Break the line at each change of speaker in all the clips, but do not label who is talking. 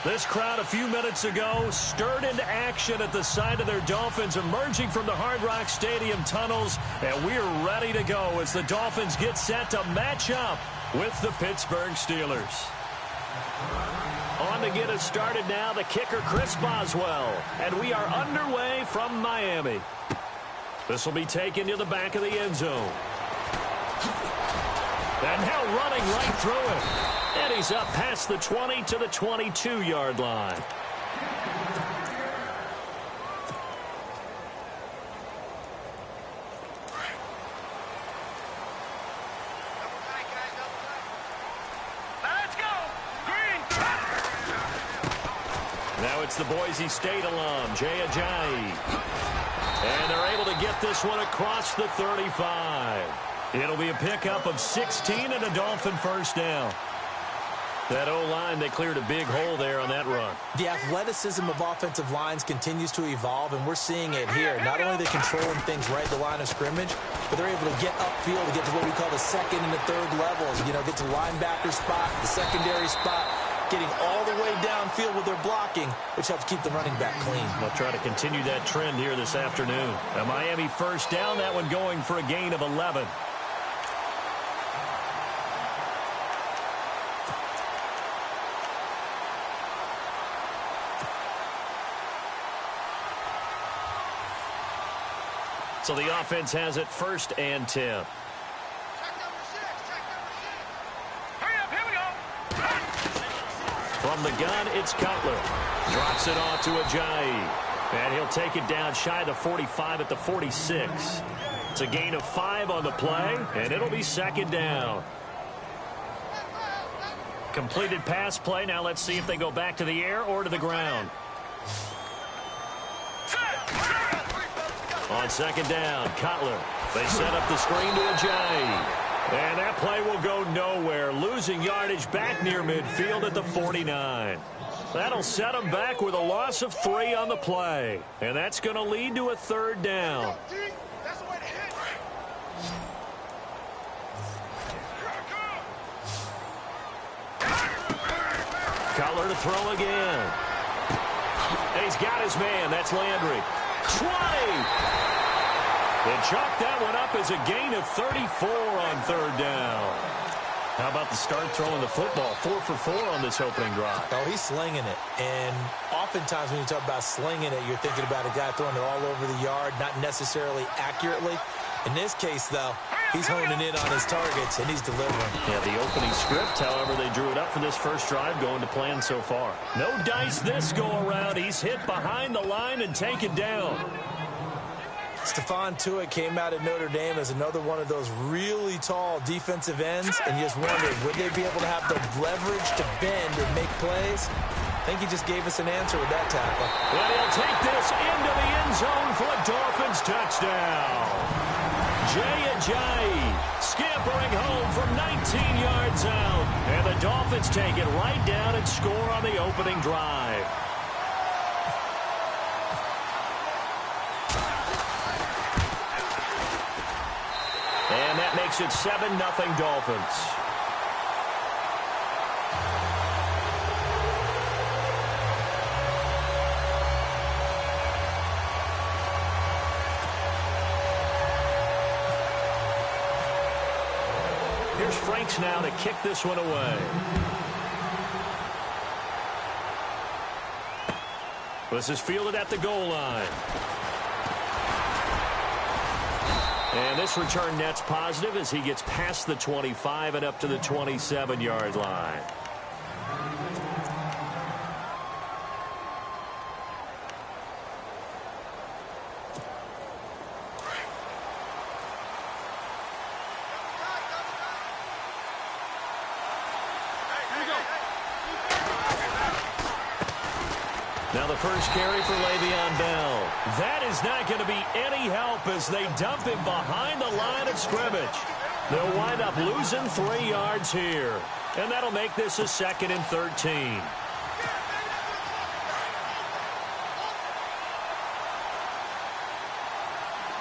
This crowd a few minutes ago stirred into action at the side of their Dolphins emerging from the Hard Rock Stadium tunnels, and we're ready to go as the Dolphins get set to match up with the Pittsburgh Steelers. On to get us started now, the kicker Chris Boswell, and we are underway from Miami. This will be taken to the back of the end zone. And now running right through it. And he's up past the 20 to the 22-yard line. Now it's the Boise State alum, Jaycazzz. And they're able to get this one across the 35. It'll be a pickup of 16 and a Dolphin first down. That O-line, they cleared a big hole there on that run.
The athleticism of offensive lines continues to evolve, and we're seeing it here. Not only are they controlling things right at the line of scrimmage, but they're able to get upfield to get to what we call the second and the third levels. You know, get to the linebacker spot, the secondary spot, getting all the way downfield with their blocking, which helps keep the running back clean.
They'll try to continue that trend here this afternoon. A Miami first down, that one going for a gain of 11. So the offense has it first and 10. From the gun, it's Cutler. Drops it off to Ajayi. And he'll take it down shy of the 45 at the 46. It's a gain of 5 on the play, and it'll be second down. Completed pass play. Now let's see if they go back to the air or to the ground. On second down, Cutler. They set up the screen to Ajayi. And that play will go nowhere. Losing yardage back near midfield at the 49. That'll set them back with a loss of 3 on the play. And that's going to lead to a third down. Cutler to throw again. And he's got his man. That's Landry. 20. They chalk that one up as a gain of 34 on third down. How about the start throwing the football? 4 for 4 on this opening drive.
Oh, he's slinging it. And oftentimes when you talk about slinging it, you're thinking about a guy throwing it all over the yard, not necessarily accurately. In this case, though, he's honing in on his targets, and he's delivering.
Yeah, the opening script, however, they drew it up for this first drive, going to plan so far. No dice this go-around. He's hit behind the line and taken down.
Stephon Tuitt came out at Notre Dame as another one of those really tall defensive ends, and you just wondered, would they be able to have the leverage to bend and make plays? I think he just gave us an answer with that tackle.
Well, he'll take this into the end zone for a Dolphins touchdown. Jaycazzz scampering home from 19 yards out, and the Dolphins take it right down and score on the opening drive. And that makes it 7-0 Dolphins. Here's Franks now to kick this one away. This is fielded at the goal line. And this return net's positive as he gets past the 25 and up to the 27-yard line. Now the first carry for Le'Veon Bell. That is not going to be any help as they dump him behind the line of scrimmage. They'll wind up losing 3 yards here. And that'll make this a 2nd and 13.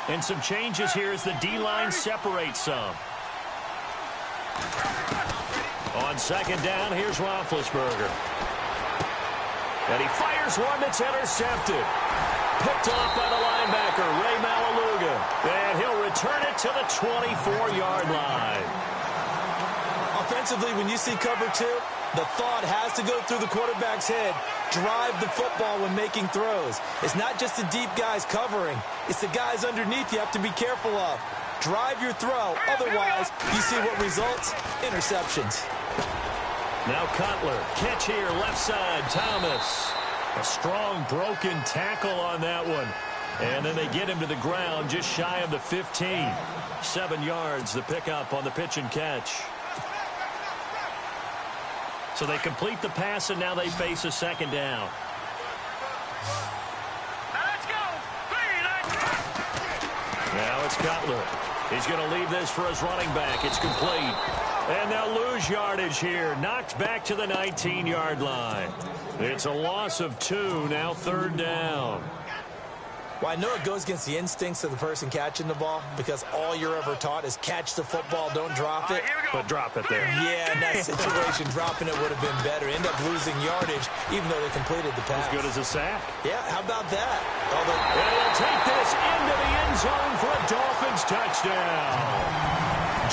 And some changes here as the D-line separates some. On second down, here's Roethlisberger. And he fires one that's intercepted. Picked off by the linebacker, Ray Malaluga. And he'll return it to the 24-yard line.
Offensively, when you see cover two, the thought has to go through the quarterback's head. Drive the football when making throws. It's not just the deep guys covering. It's the guys underneath you have to be careful of. Drive your throw. Otherwise, you see what results? Interceptions.
Now Cutler. Catch here, left side, Thomas. A strong broken tackle on that one. And then they get him to the ground just shy of the 15. 7 yards, the pickup on the pitch and catch. So they complete the pass, and now they face a second down.
Let's go.
Now it's Cutler. He's going to leave this for his running back. It's complete. And they'll lose yardage here. Knocked back to the 19-yard line. It's a loss of 2, now 3rd down.
Well, I know it goes against the instincts of the person catching the ball because all you're ever taught is catch the football, don't drop it.
But drop it there.
Yeah, in that situation, dropping it would have been better. End up losing yardage, even though they completed the pass.
As good as a sack.
Yeah, how about that?
And he'll take this into the end zone for a Dolphins touchdown.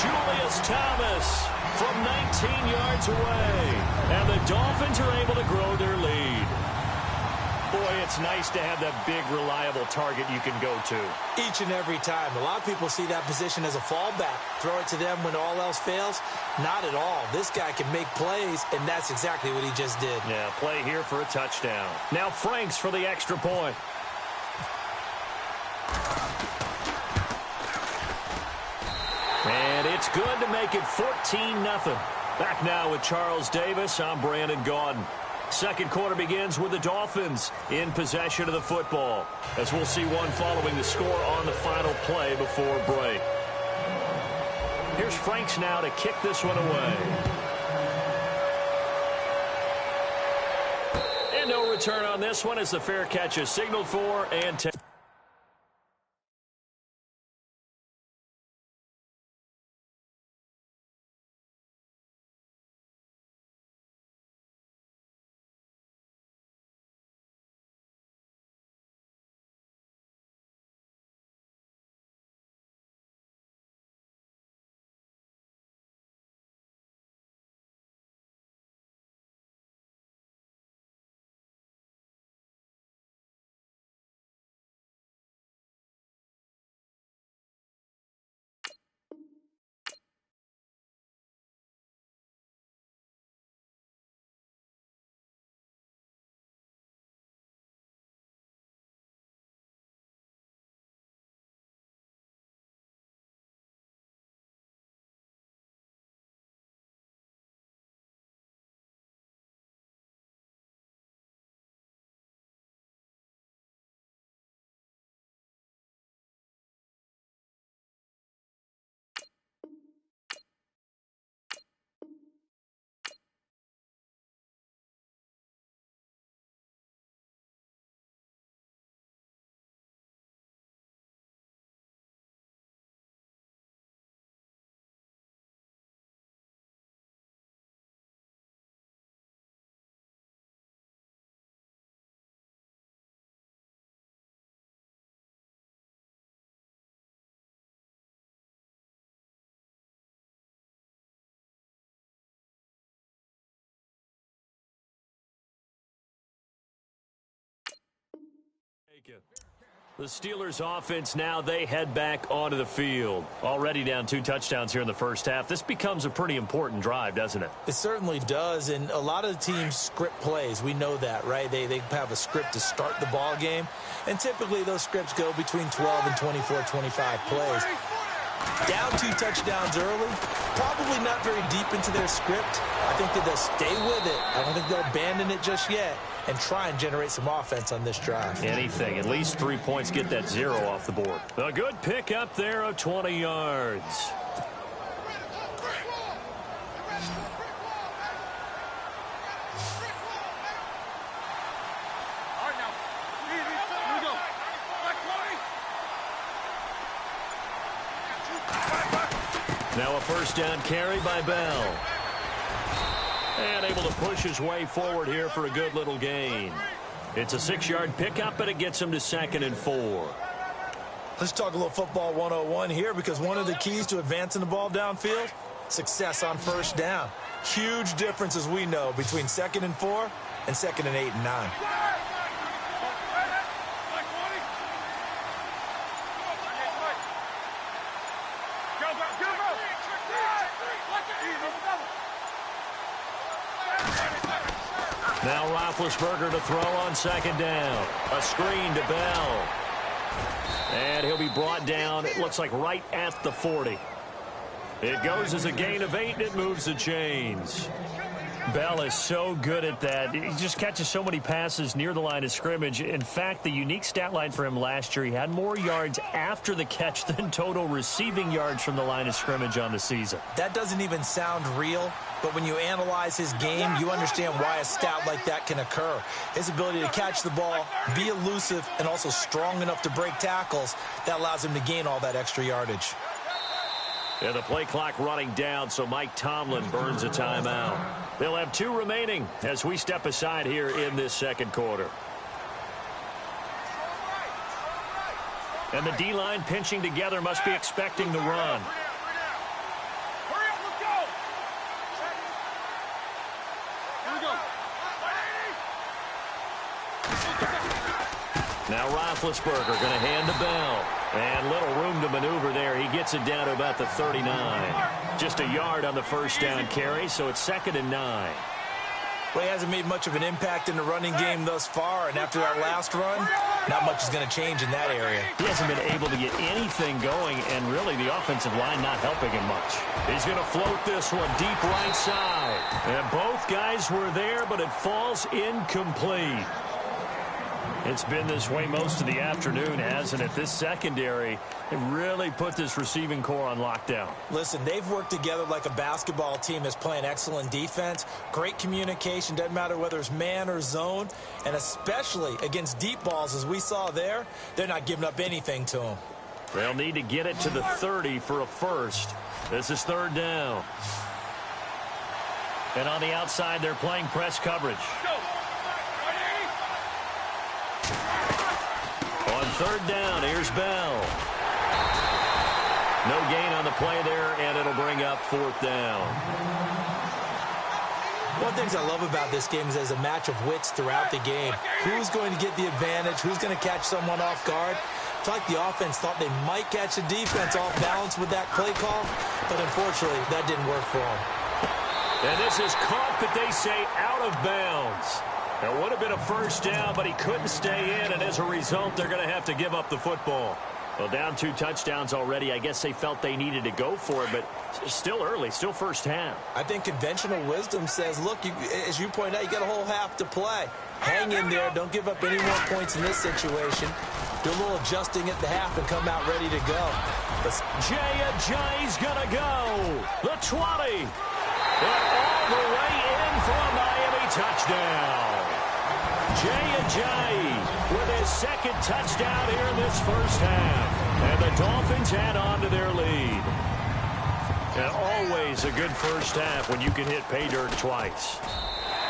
Julius Thomas from 19 yards away. And the Dolphins are able to grow their lead. Boy, it's nice to have that big, reliable target you can go to.
Each and every time. A lot of people see that position as a fallback. Throw it to them when all else fails. Not at all. This guy can make plays, and that's exactly what he just did.
Yeah, play here for a touchdown. Now Franks for the extra point. And it's good to make it 14-0. Back now with Charles Davis. I'm Brandon Gaudin. Second quarter begins with the Dolphins in possession of the football, as we'll see one following the score on the final play before break. Here's Franks now to kick this one away. And no return on this one as the fair catch is signaled for and taken. The Steelers offense now, they head back onto the field. Already down 2 touchdowns here in the first half. This becomes a pretty important drive, doesn't it?
It certainly does, and a lot of the teams script plays. We know that, right? They have a script to start the ball game, and typically those scripts go between 12 and 24, 25 plays. Down 2 touchdowns early, probably not very deep into their script. I think that they'll stay with it. I don't think they'll abandon it just yet and try and generate some offense on this drive.
Anything. At least 3 points, get that 0 off the board. A good pick up there of 20 yards. Now a first down carry by Bell. And able to push his way forward here for a good little gain. It's a 6-yard pickup, and it gets him to 2nd and 4.
Let's talk a little football 101 here, because one of the keys to advancing the ball downfield, success on first down. Huge difference, as we know, between 2nd and 4 and 2nd and 8 and 9.
Now Roethlisberger to throw on 2nd down. A screen to Bell. And he'll be brought down, it looks like right at the 40. It goes as a gain of 8, and it moves the chains. Bell is so good at that. He just catches so many passes near the line of scrimmage. In fact, the unique stat line for him last year, he had more yards after the catch than total receiving yards from the line of scrimmage on the season.
That doesn't even sound real, but when you analyze his game, you understand why a stat like that can occur. His ability to catch the ball, be elusive, and also strong enough to break tackles, that allows him to gain all that extra yardage.
And the play clock running down, so Mike Tomlin burns a timeout. They'll have 2 remaining as we step aside here in this 2nd quarter. And the D-line pinching together, must be expecting the run. Now Roethlisberger going to hand to Bell. And little room to maneuver there. He gets it down to about the 39. Just a yard on the first down carry, so it's 2nd and 9.
Well, he hasn't made much of an impact in the running game thus far, and after that last run, not much is going to change in that area.
He hasn't been able to get anything going, and really the offensive line not helping him much. He's going to float this one deep right side. And both guys were there, but it falls incomplete. It's been this way most of the afternoon, hasn't it? This secondary, they really put this receiving core on lockdown.
Listen, they've worked together like a basketball team that's playing excellent defense. Great communication, doesn't matter whether it's man or zone. And especially against deep balls, as we saw there, they're not giving up anything to them.
They'll need to get it to the 30 for a first. This is 3rd down. And on the outside, they're playing press coverage. On 3rd down, here's Bell. No gain on the play there, and it'll bring up 4th down.
One of the things I love about this game is there's a match of wits throughout the game. Who's going to get the advantage? Who's going to catch someone off guard? I feel like the offense thought they might catch the defense off balance with that play call, but unfortunately, that didn't work for them.
And this is caught, but they say out of bounds. It would have been a first down, but he couldn't stay in, and as a result, they're going to have to give up the football. Well, down 2 touchdowns already. I guess they felt they needed to go for it, but still early, still first half.
I think conventional wisdom says, look, as you point out, you got a whole half to play. Hang in there. Don't give up any more points in this situation. Do a little adjusting at the half and come out ready to go.
Jay's going to go. The 20. And all the way in for a Miami touchdown. Jay with his 2nd touchdown here in this first half. And the Dolphins add on to their lead. And always a good first half when you can hit pay dirt twice.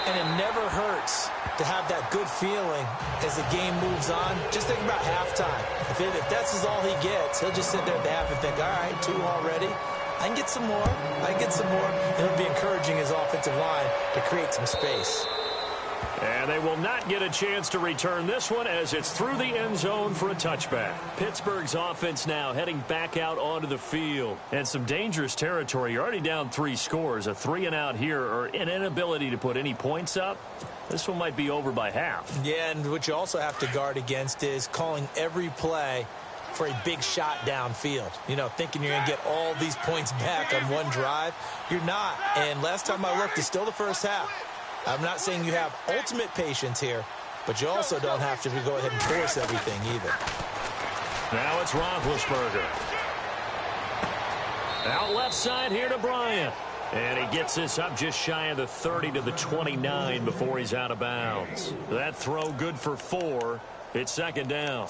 And it never hurts to have that good feeling as the game moves on. Just think about halftime. If that's all he gets, he'll just sit there at the half and think, all right, 2 already. I can get some more. I can get some more. And he'll be encouraging his offensive line to create some space.
And they will not get a chance to return this one as it's through the end zone for a touchback. Pittsburgh's offense now heading back out onto the field. And some dangerous territory. You're already down 3 scores. A 3-and-out here or an inability to put any points up. This one might be over by half. Yeah, and what you also have to guard against is calling every play for a big shot downfield. You know, thinking you're going to get all these points back on one drive. You're not. And last time I looked, it's still the first half. I'm not saying you have ultimate patience here, but you also don't have to go ahead and force everything either. Now it's Roethlisberger. Out left side here to Bryant. And he gets this up just shy of the 30 to the 29 before he's out of bounds. That throw good for 4. It's 2nd down.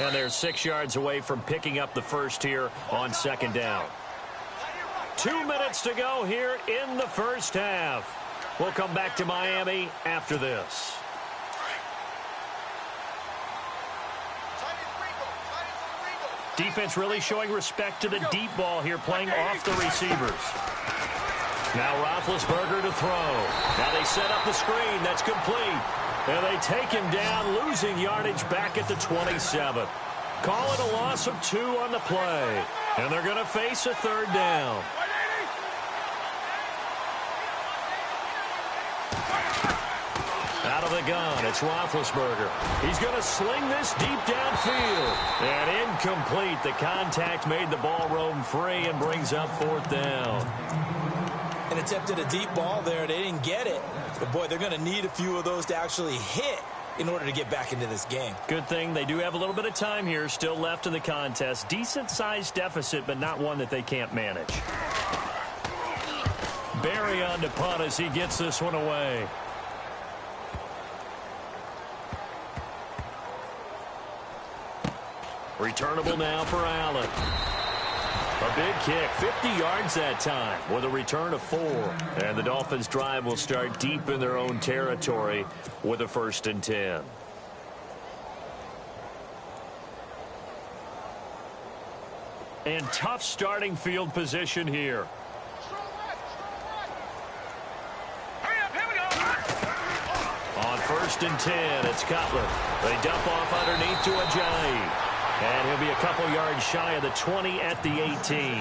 And they're 6 yards away from picking up the first here on second down. 2 minutes to go here in the first half. We'll come back to Miami after this. Defense really showing respect to the deep ball here, playing off the receivers. Now Roethlisberger to throw. Now they set up the screen. That's complete. And they take him down, losing yardage back at the 27. Call it a loss of 2 on the play. And they're going to face a third down. Out of the gun, it's Roethlisberger. He's going to sling this deep downfield. And incomplete. The contact made the ball roam free and brings up fourth down.
And attempted a deep ball there. They didn't get it. But, boy, they're going to need a few of those to actually hit in order to get back into this game.
Good thing they do have a little bit of time here still left in the contest. Decent-sized deficit, but not one that they can't manage. Barry on to punt as he gets this one away. Returnable now for Allen. A big kick, 50 yards that time with a return of 4. And the Dolphins' drive will start deep in their own territory with a 1st and 10. And tough starting field position here. On 1st and 10, it's Cutler. They dump off underneath to Ajayi. And he'll be a couple yards shy of the 20 at the 18.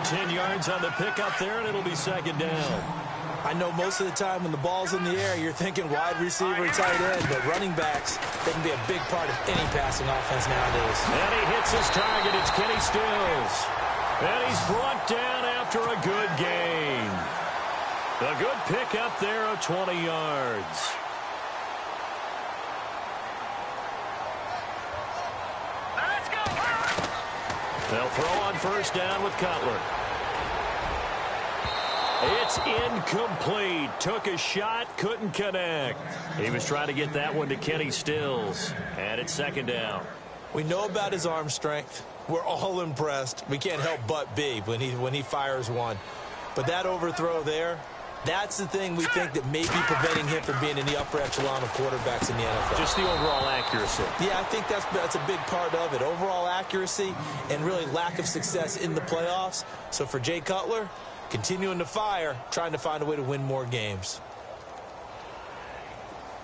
10 yards on the pickup there, and it'll be second down.
I know most of the time when the ball's in the air, you're thinking wide receiver, tight end, but running backs, they can be a big part of any passing offense nowadays.
And he hits his target. It's Kenny Stills. And he's brought down after a good gain. A good pickup there of 20 yards. They'll throw on 1st down with Cutler. It's incomplete. Took a shot, couldn't connect. He was trying to get that one to Kenny Stills. And it's 2nd down.
We know about his arm strength. We're all impressed. We can't help but be when he fires one. But that overthrow there, that's the thing we think that may be preventing him from being in the upper echelon of quarterbacks in the NFL.
Just the overall accuracy.
Yeah, I think that's a big part of it. Overall accuracy and really lack of success in the playoffs. So for Jay Cutler, continuing to fire, trying to find a way to win more games.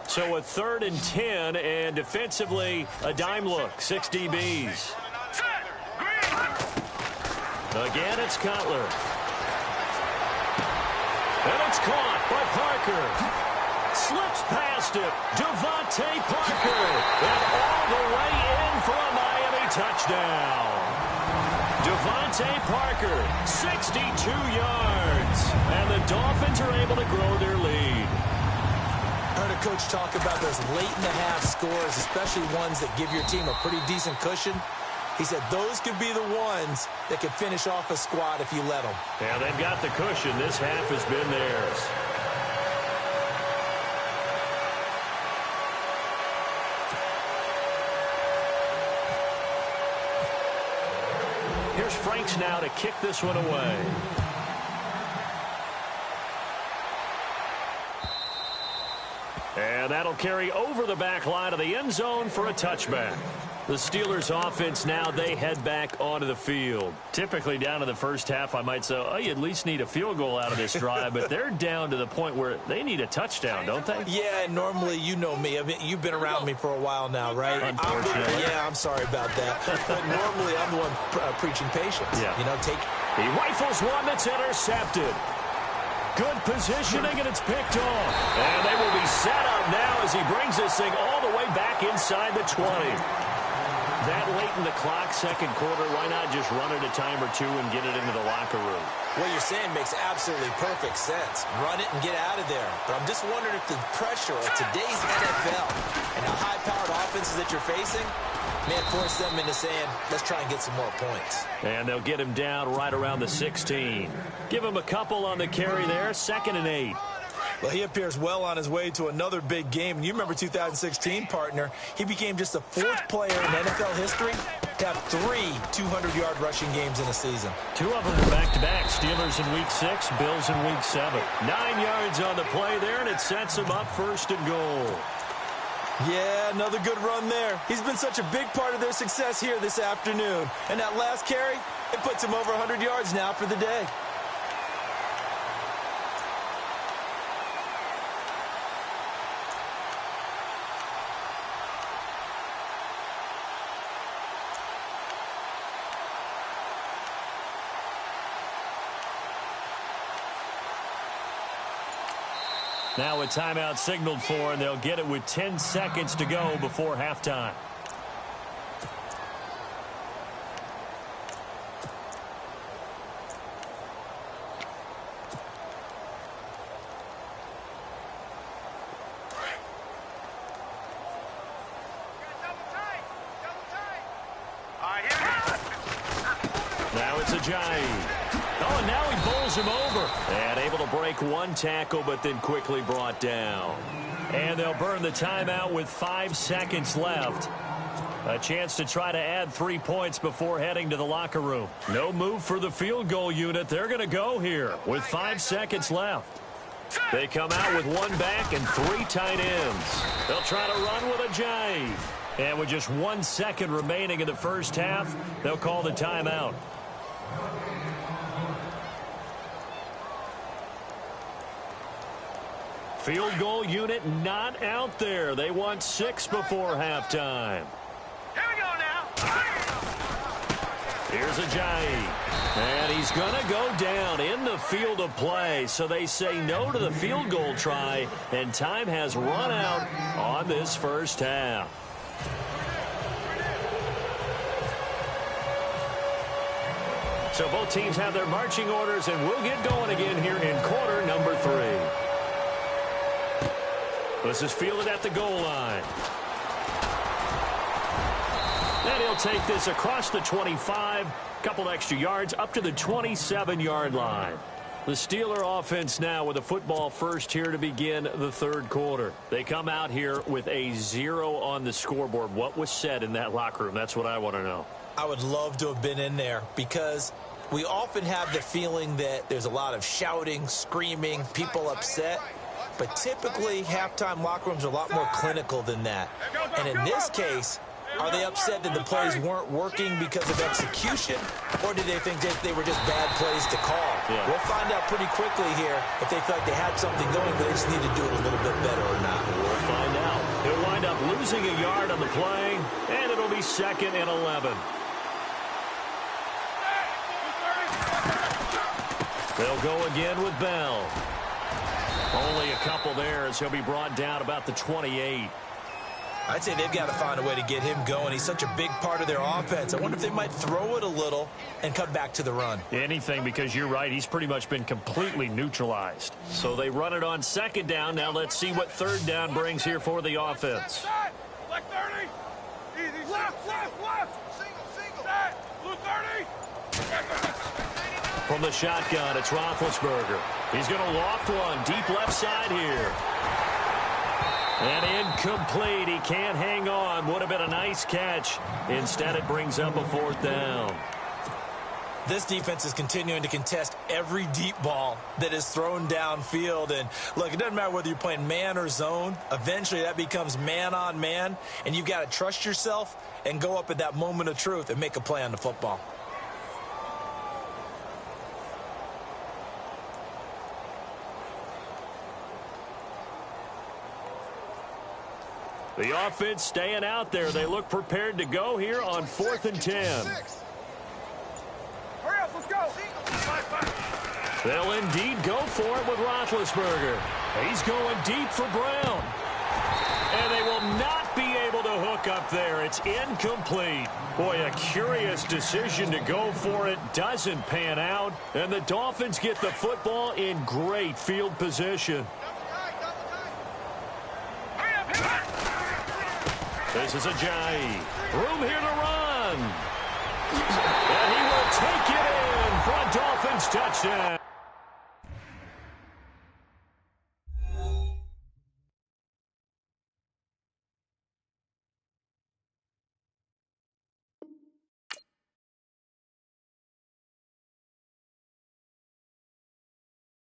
So a 3rd and 10, and defensively, a dime look. 6 DBs. Again, it's Cutler. And it's caught by Parker. Slips past it. Devontae Parker. And all the way in for a Miami touchdown. Devontae Parker, 62 yards. And the Dolphins are able to grow their lead.
I heard a coach talk about those late-in-the-half scores, especially ones that give your team a pretty decent cushion. He said those could be the ones that could finish off a squad if you let them.
Yeah, they've got the cushion. This half has been theirs. Here's Franks now to kick this one away. And that'll carry over the back line of the end zone for a touchback. The Steelers offense now, they head back onto the field. Typically down to the first half, I might say, oh, you at least need a field goal out of this drive, but they're down to the point where they need a touchdown, don't they?
Yeah, normally, you know me. I mean, you've been around me for a while now, right?
Unfortunately.
I'm sorry about that. But normally, I'm the one preaching patience.
Yeah.
You know,
He rifles one that's intercepted. Good positioning, and it's picked off. And they will be set up now as he brings this thing all the way back inside the 20. That late in the clock, second quarter, why not just run it a time or two and get it into the locker room?
What you're saying makes absolutely perfect sense. Run it and get out of there. But I'm just wondering if the pressure of today's NFL and the high-powered offenses that you're facing, man, force them into saying, let's try and get some more points.
And they'll get him down right around the 16. Give him a couple on the carry there, 2nd and 8.
Well, he appears well on his way to another big game. And you remember 2016, partner, he became just the 4th player in NFL history to have 3 200-yard rushing games in a season.
2 of them were back-to-back. Steelers in Week 6, Bills in Week 7. 9 yards on the play there, and it sets him up 1st and goal.
Yeah, another good run there. He's been such a big part of their success here this afternoon. And that last carry, it puts him over 100 yards now for the day.
Now a timeout signaled for, and they'll get it with 10 seconds to go before halftime. Now it's a Ajayi. Oh, and now he bowls him over. And able to break one tackle, but then quickly brought down. And they'll burn the timeout with 5 seconds left. A chance to try to add 3 points before heading to the locker room. No move for the field goal unit. They're going to go here with 5 seconds left. They come out with 1 back and 3 tight ends. They'll try to run with Ajayi. And with just 1 second remaining in the first half, they'll call the timeout. Field goal unit not out there. They want 6 before halftime.
Here we go now.
Here's Ajayi. And he's going to go down in the field of play. So they say no to the field goal try. And time has run out on this first half. So both teams have their marching orders, and we'll get going again here in quarter number 3. This is fielded at the goal line. And he'll take this across the 25, couple extra yards up to the 27-yard line. The Steeler offense now with a football first here to begin the third quarter. They come out here with a 0 on the scoreboard. What was said in that locker room? That's what I want to know.
I would love to have been in there because we often have the feeling that there's a lot of shouting, screaming, people upset. But typically, halftime locker rooms are a lot more clinical than that. And in this case, are they upset that the plays weren't working because of execution? Or do they think that they were just bad plays to call?
Yeah.
We'll find out pretty quickly here if they feel like they had something going, but they just need to do it a little bit better or not.
We'll find out. He'll wind up losing a yard on the play, and it'll be 2nd and 11. They'll go again with Bell. Only a couple there as he'll be brought down about the 28.
I'd say they've got to find a way to get him going. He's such a big part of their offense. I wonder if they might throw it a little and come back to the run.
Anything, because you're right. He's pretty much been completely neutralized. So they run it on 2nd down. Now let's see what 3rd down brings here for the offense.
Like 30. Easy. Left. Single. Set. Blue 30.
From the shotgun, it's Roethlisberger. He's going to loft one deep left side here. And incomplete. He can't hang on. Would have been a nice catch. Instead, it brings up a 4th down.
This defense is continuing to contest every deep ball that is thrown downfield. And, look, it doesn't matter whether you're playing man or zone. Eventually, that becomes man-on-man. And you've got to trust yourself and go up at that moment of truth and make a play on the football.
The offense staying out there. They look prepared to go here on 4th and 10.
Hurry up, let's go.
They'll indeed go for it with Roethlisberger. He's going deep for Brown. And they will not be able to hook up there. It's incomplete. Boy, a curious decision to go for it. Doesn't pan out. And the Dolphins get the football in great field position. This is Ajayi. Room here to run. And he will take it in for a Dolphins touchdown.